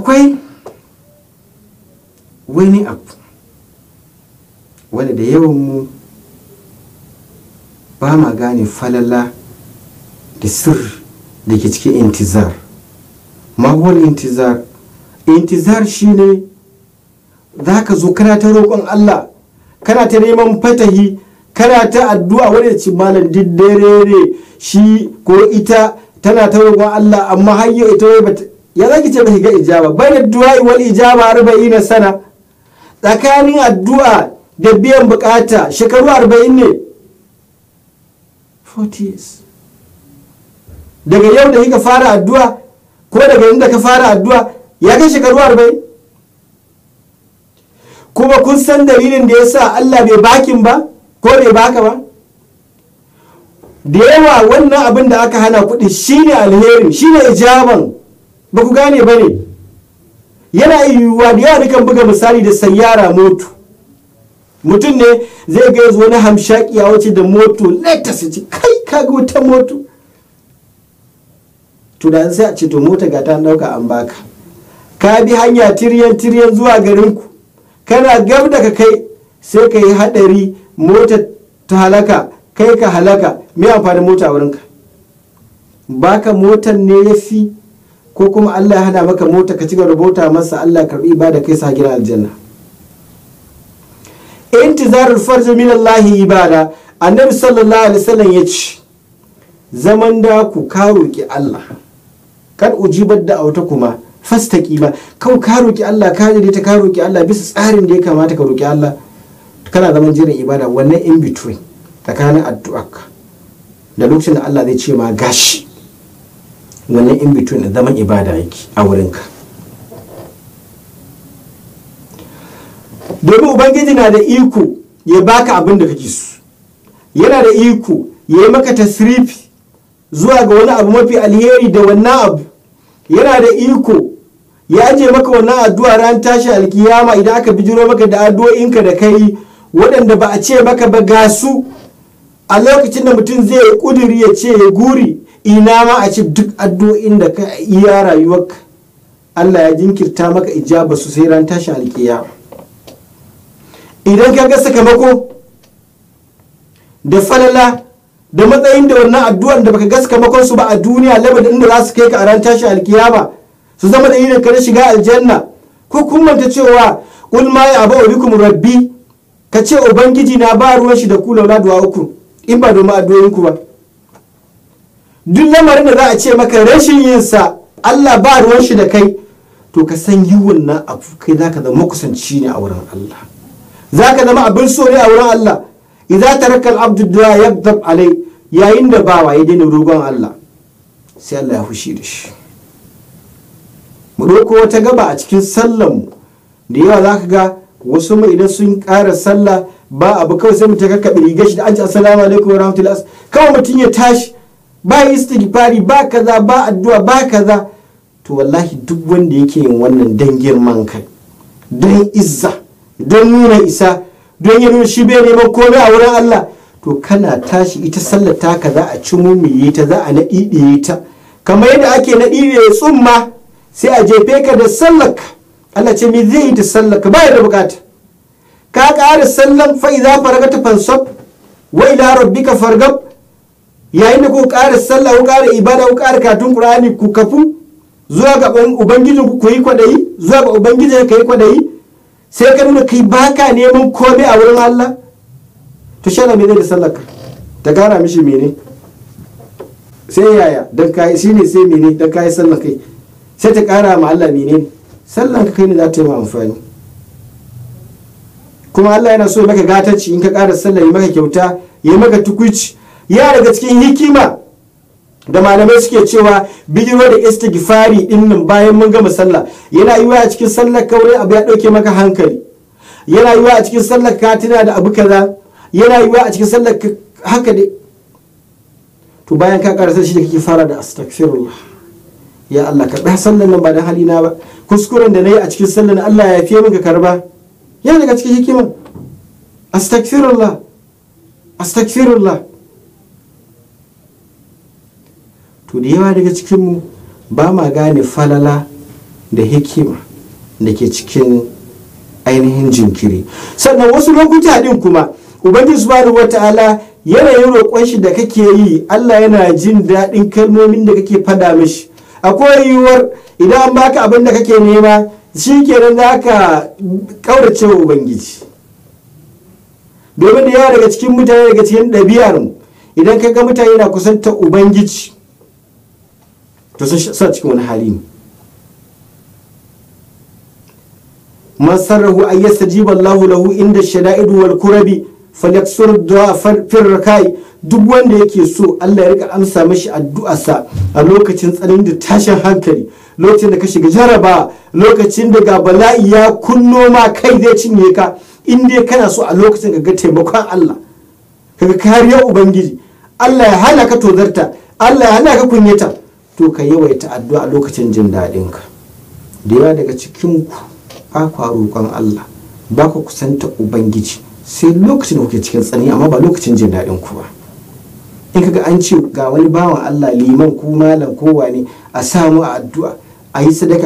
akwai wani abu wanda da yawan mu ba ma gane falala da sirri da ke cikin intizar. Mahuwar intizar shine za ka zo kana ta roƙon Allah, kana ta neman fatahi, kana ta addu'a wanda ci malam diddare ne shi ko ita tana ta roƙon Allah amma har yau ita wai bata, ya zaki ce bai ga ijaba bai da du'a wal ijaba 40 sana, tsakanin addu'a da biyan bukata shekaru 40 ne, 40 years. Daga yau da kika fara addu'a ko daga inda ka fara addu'a ya kai shekaru 40. Kuma kun san dalilin da yasa Allah bai bakin ba ko bai baka ba? Da yawa wannan abin da aka hana kuɗi shine alherin, shine ijaban, ba ku gane ba ne. Yana yiwuwa da yawa kan buga misali da sayyara moto. Mutum ne zai ga yazo na hamshaki ya wuce da moto latest ce kai kaga wata moto. To da sai a ce to mota ga ta dauka an baka. Ka bi hanya tiryan zuwa garinku. Kana gab da ka kai sai ka yi hadari mota ta halaka kai ka halaka, me amfanin mota wurinka? Baka motar ne yafi ko kuma Allah ya hana maka mota ka ci gaba da bauta masa, Allah karbi ibada kai sa gidan aljanna. Intizarul farj min Allah ibada. Annabi sallallahu alaihi wasallam yace zaman da ku ka roki Allah kan ujibar da auta kuma fastaqima, kau ka roki Allah ka je ta ka roki Allah bisa tsarin da ya kamata ka roki Allah, kana zaman jiran ibada. Wannan in between tsakanin addu'arka da lokacin da Allah zai ce ma gashi, wannan in between da zaman ibada yake a wurinka. Domin ubangiji na da iko ya baka abin da kake so, yana da iko ya yi maka tasrifi zuwa ga wani abu mafi alheri da wannan abu, yana da iko ya aje maka wannan addu'a ran tashi alkiyama idan aka bijiro maka da addu'o'inka da kai waɗanda ba a ce maka ba ga su a lokacin da mutum zai yi kuduri ya ce ya guri ina ma a ce duk addu'o'in da ka iya rayuwarka Allah ya jinkirta maka ijaba su sai ran tashi alkiyama. Idan ka ga sakamako da falala da matsayin da wannan addu'ar da baka ga sakamakon su ba a duniya, labarin inda za su kai ka a ran tashi alkiyama su zama da irin ka na shiga aljanna, ko kun manta cewa ul ma ya abu bikum rabbi, ka ce ubangiji na ba ruwan shi da ku laula du'a uku in ba domin addu'o'in ku ba. Duk lamarin da za a ce maka rashin yin sa Allah ba ruwan shi da kai, to ka san yi wannan abu kai zaka zama kusanci ne a wurin Allah, zaka zama abin so ne a wurin Allah. Idza taraka al-abdu du'a yaghdab alai, yayin da bawa ya daina roƙon Allah sai Allah ya fushi da shi. Mu ɗauko wata gaba a cikin sallanmu da yawa za ka ga wasu mu idan sun ƙara sallah ba abu kawai sai mutum kakkaɓe rigar shi da an ci assalamu alaikum wa rahmatullahi, kawai mutum ya tashi ba istighfari ba kaza ba addu'a ba kaza. To wallahi duk wanda yake yin wannan dan girman kai, don izza, don nuna isa, don ya nuna shi bai neman komai a wurin Allah, to kana tashi ita sallar ta ka za a ci mumiye ta, za a naɗiɗiye ta kamar yadda ake naɗiɗiye tsumma sai a jefe ka da sallaka. Allah ce me zai yi da sallaka, ba da bukata. Ka ƙara sallan fa idza faragata fansab wa ila rabbika fargab, yayin da ku ƙara sallah ku ƙara ibada ku ƙara katun Qur'ani ku kafu zuwa ga ubangijin ku yi kwadayi, zuwa ga ubangijin ka yi kwadayi, sai ka nuna kai baka neman komai a wurin Allah. To shana me zai da sallaka ta gara mishi mene sai yaya dan kai shine sai mene dan kai sallan kai sai ta kara ma Allah mene sallan ka kai ne za ta yi ma amfani. Kuma Allah yana so maka gatanci in ka kara sallan, yi maka kyauta, yi maka tukuici. Ya daga cikin hikima da malamai suke cewa bijiro da istighfari din nan bayan mun gama sallah, yana yiwa a cikin sallar kawai abu ya dauke maka hankali, yana yiwa a cikin sallar ka tuna da abu kaza, yana yiwa a cikin sallar haka dai. To bayan ka karasa shi da kake fara da astaghfirullah, ya Allah karɓi sallar nan ba dan halina ba, kuskuren da nayi a cikin sallar Allah ya yafe min ka karba. Yana daga cikin hikima astaghfirullah, astaghfirullah. To da yawa daga cikinmu ba ma gane falala da hikima da ke cikin ainihin jinkiri. Sannan wasu lokuta din kuma ubangiji subhanahu wata'ala yanayin roƙon shi da kake yi Allah yana jin daɗin kalmomin da kake fada mishi. Akwai yiwuwar idan an baka abin da kake nema shi kenan za ka ƙaurace wa ubangiji, domin da yawa daga cikin mutane daga cikin ɗabi'ar idan ka ga mutane na kusanta ubangiji to sun sa cikin wani hali ne. man sarrahu an yastajiba Allahu lahu inda shada'idu wal kurabi falyaksur du'a fir rakai. Duk wanda yake so Allah ya rika amsa mashi addu'arsa a lokacin tsanani da tashin hankali, lokacin da ka shiga jaraba, lokacin da ga bala'i ya kunno ma kai zai cinye ka, in dai kana so a lokacin ka ga taimakon Allah, kaga kariyar ubangiji, Allah ya hana ka tozarta, Allah ya hana ka kunyata, to ka yawaita addu'a a lokacin jin daɗin ka. Da yawa daga cikin ku ba ku roƙon Allah, ba ku kusanta ubangiji sai lokacin da kuke cikin tsanani, amma ba lokacin jin daɗin ku ba. In kaga an ce ga wani bawan Allah liman ko malam ko wane a samu addu'a a yi sadaka